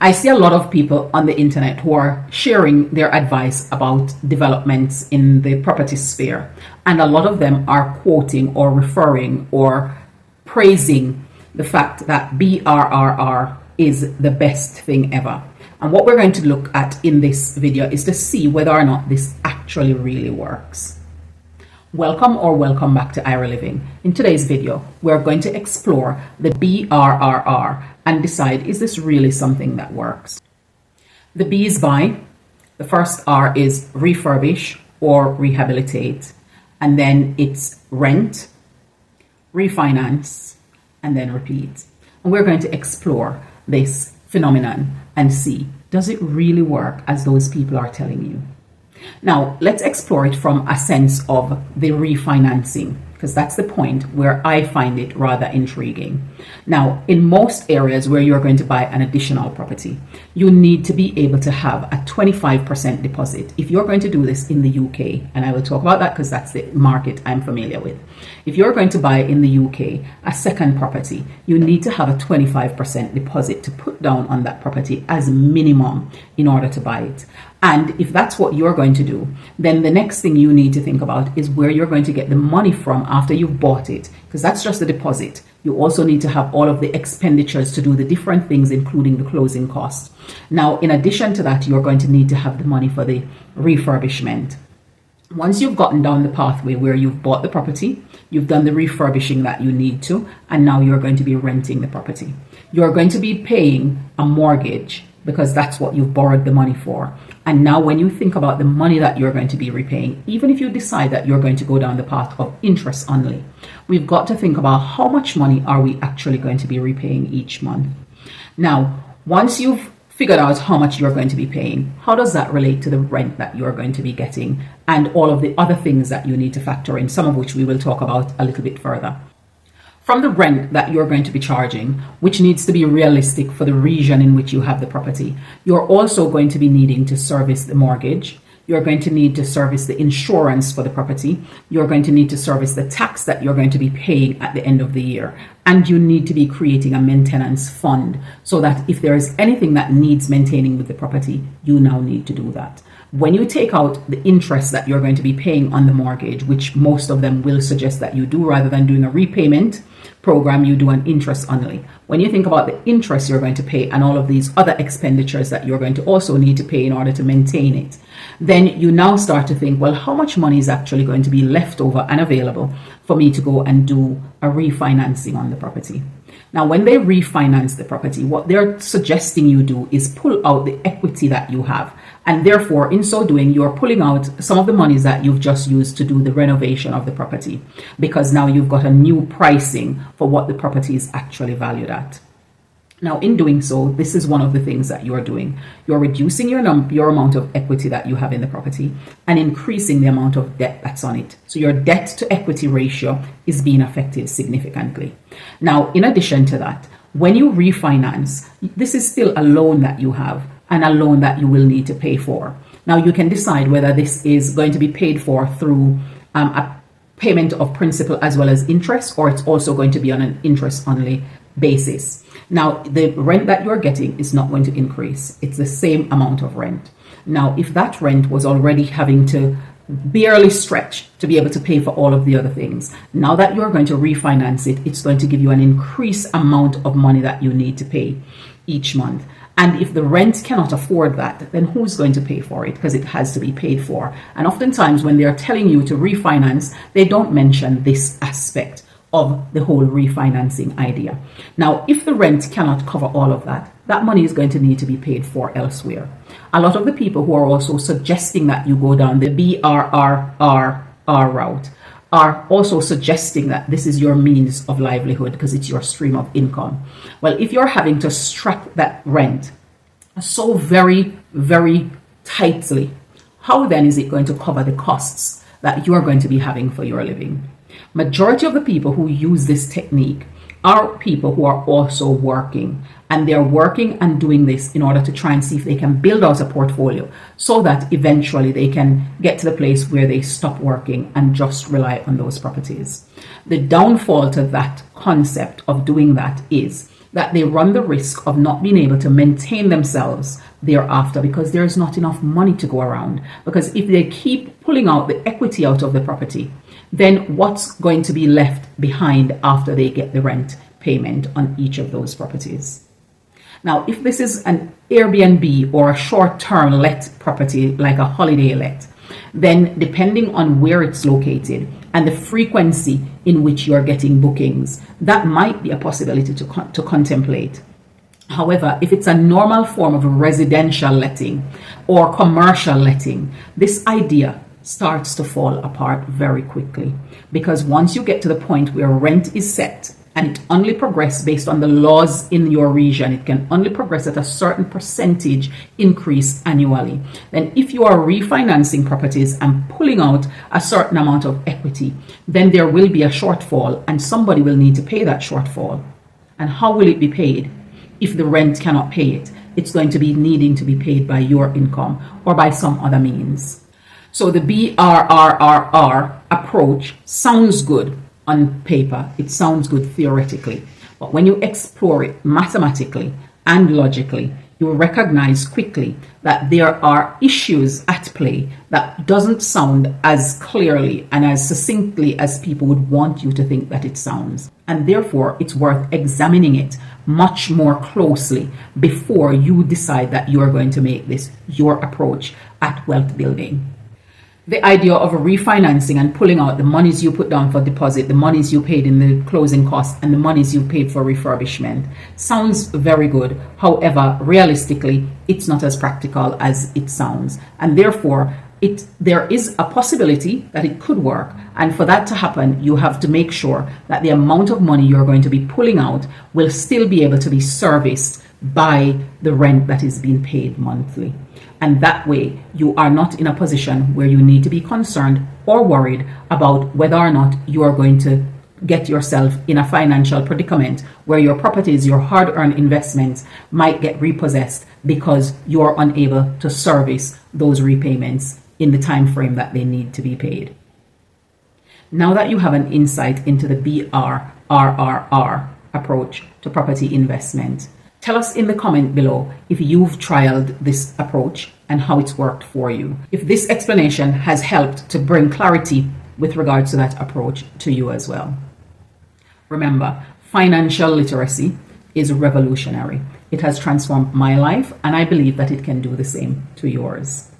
I see a lot of people on the internet who are sharing their advice about developments in the property sphere. And a lot of them are quoting or referring or praising the fact that BRRRR is the best thing ever. And what we're going to look at in this video is to see whether or not this actually really works. Welcome back to Ira Living. In today's video, we're going to explore the BRRRR and decide, is this really something that works? The B is buy, the first R is refurbish or rehabilitate, and then it's rent, refinance, and then repeat. And we're going to explore this phenomenon and see, does it really work as those people are telling you? Now, let's explore it from a sense of the refinancing, because that's the point where I find it rather intriguing. Now, in most areas where you're going to buy an additional property, you need to be able to have a 25% deposit. If you're going to do this in the UK, and I will talk about that because that's the market I'm familiar with. If you're going to buy in the UK a second property, you need to have a 25% deposit to put down on that property as minimum in order to buy it. And if that's what you're going to do, then the next thing you need to think about is where you're going to get the money from after you've bought it, because that's just the deposit. You also need to have all of the expenditures to do the different things, including the closing costs. Now, in addition to that, you're going to need to have the money for the refurbishment. Once you've gotten down the pathway where you've bought the property, you've done the refurbishing that you need to, and now you're going to be renting the property. You're going to be paying a mortgage because that's what you've borrowed the money for. And now when you think about the money that you're going to be repaying, even if you decide that you're going to go down the path of interest only, we've got to think about how much money are we actually going to be repaying each month. Now, once you've figured out how much you're going to be paying, how does that relate to the rent that you're going to be getting and all of the other things that you need to factor in, some of which we will talk about a little bit further. From the rent that you're going to be charging, which needs to be realistic for the region in which you have the property, you're also going to be needing to service the mortgage. You're going to need to service the insurance for the property. You're going to need to service the tax that you're going to be paying at the end of the year. And you need to be creating a maintenance fund so that if there is anything that needs maintaining with the property, you now need to do that. When you take out the interest that you're going to be paying on the mortgage, which most of them will suggest that you do rather than doing a repayment program, you do an interest only. When you think about the interest you're going to pay and all of these other expenditures that you're going to also need to pay in order to maintain it, then you now start to think, well, how much money is actually going to be left over and available for me to go and do a refinancing on the property? Now, when they refinance the property, what they're suggesting you do is pull out the equity that you have. And therefore, in so doing, you're pulling out some of the monies that you've just used to do the renovation of the property, because now you've got a new pricing for what the property is actually valued at. Now, in doing so, this is one of the things that you're doing. You're reducing your amount of equity that you have in the property and increasing the amount of debt that's on it. So your debt to equity ratio is being affected significantly. Now, in addition to that, when you refinance, this is still a loan that you have and a loan that you will need to pay for. Now, you can decide whether this is going to be paid for through a payment of principal as well as interest, or it's also going to be on an interest only basis. Now, the rent that you're getting is not going to increase. It's the same amount of rent. Now, if that rent was already having to barely stretch to be able to pay for all of the other things, now that you're going to refinance it, it's going to give you an increased amount of money that you need to pay each month. And if the rent cannot afford that, then who's going to pay for it? Because it has to be paid for. And oftentimes when they're telling you to refinance, they don't mention this aspect of the whole refinancing idea. Now, if the rent cannot cover all of that, that money is going to need to be paid for elsewhere. A lot of the people who are also suggesting that you go down the BRRRR route are also suggesting that this is your means of livelihood because it's your stream of income. Well, if you're having to strap that rent so very, very tightly, how then is it going to cover the costs that you're going to be having for your living? Majority of the people who use this technique are people who are also working, and they're working and doing this in order to try and see if they can build out a portfolio so that eventually they can get to the place where they stop working and just rely on those properties. The downfall to that concept of doing that is that they run the risk of not being able to maintain themselves thereafter because there's not enough money to go around. Because if they keep pulling out the equity out of the property, then what's going to be left behind after they get the rent payment on each of those properties? Now, if this is an Airbnb or a short-term let property, like a holiday let, then depending on where it's located and the frequency in which you're getting bookings, that might be a possibility to contemplate. However, if it's a normal form of residential letting or commercial letting, this idea starts to fall apart very quickly, because once you get to the point where rent is set and it only progresses based on the laws in your region, it can only progress at a certain percentage increase annually. Then if you are refinancing properties and pulling out a certain amount of equity, then there will be a shortfall and somebody will need to pay that shortfall. And how will it be paid? If the rent cannot pay it, it's going to be needing to be paid by your income or by some other means. So the BRRRR approach sounds good on paper, it sounds good theoretically, but when you explore it mathematically and logically, you recognize quickly that there are issues at play that doesn't sound as clearly and as succinctly as people would want you to think that it sounds. And therefore, it's worth examining it much more closely before you decide that you are going to make this your approach at wealth building. The idea of refinancing and pulling out the monies you put down for deposit, the monies you paid in the closing costs, and the monies you paid for refurbishment sounds very good. However, realistically, it's not as practical as it sounds. And therefore, there is a possibility that it could work. And for that to happen, you have to make sure that the amount of money you're going to be pulling out will still be able to be serviced by the rent that is being paid monthly. And that way, you are not in a position where you need to be concerned or worried about whether or not you are going to get yourself in a financial predicament where your properties, your hard-earned investments might get repossessed because you're unable to service those repayments in the time frame that they need to be paid. Now that you have an insight into the BRRRR approach to property investment, tell us in the comment below if you've trialed this approach and how it's worked for you. If this explanation has helped to bring clarity with regards to that approach to you as well. Remember, financial literacy is revolutionary. It has transformed my life, and I believe that it can do the same to yours.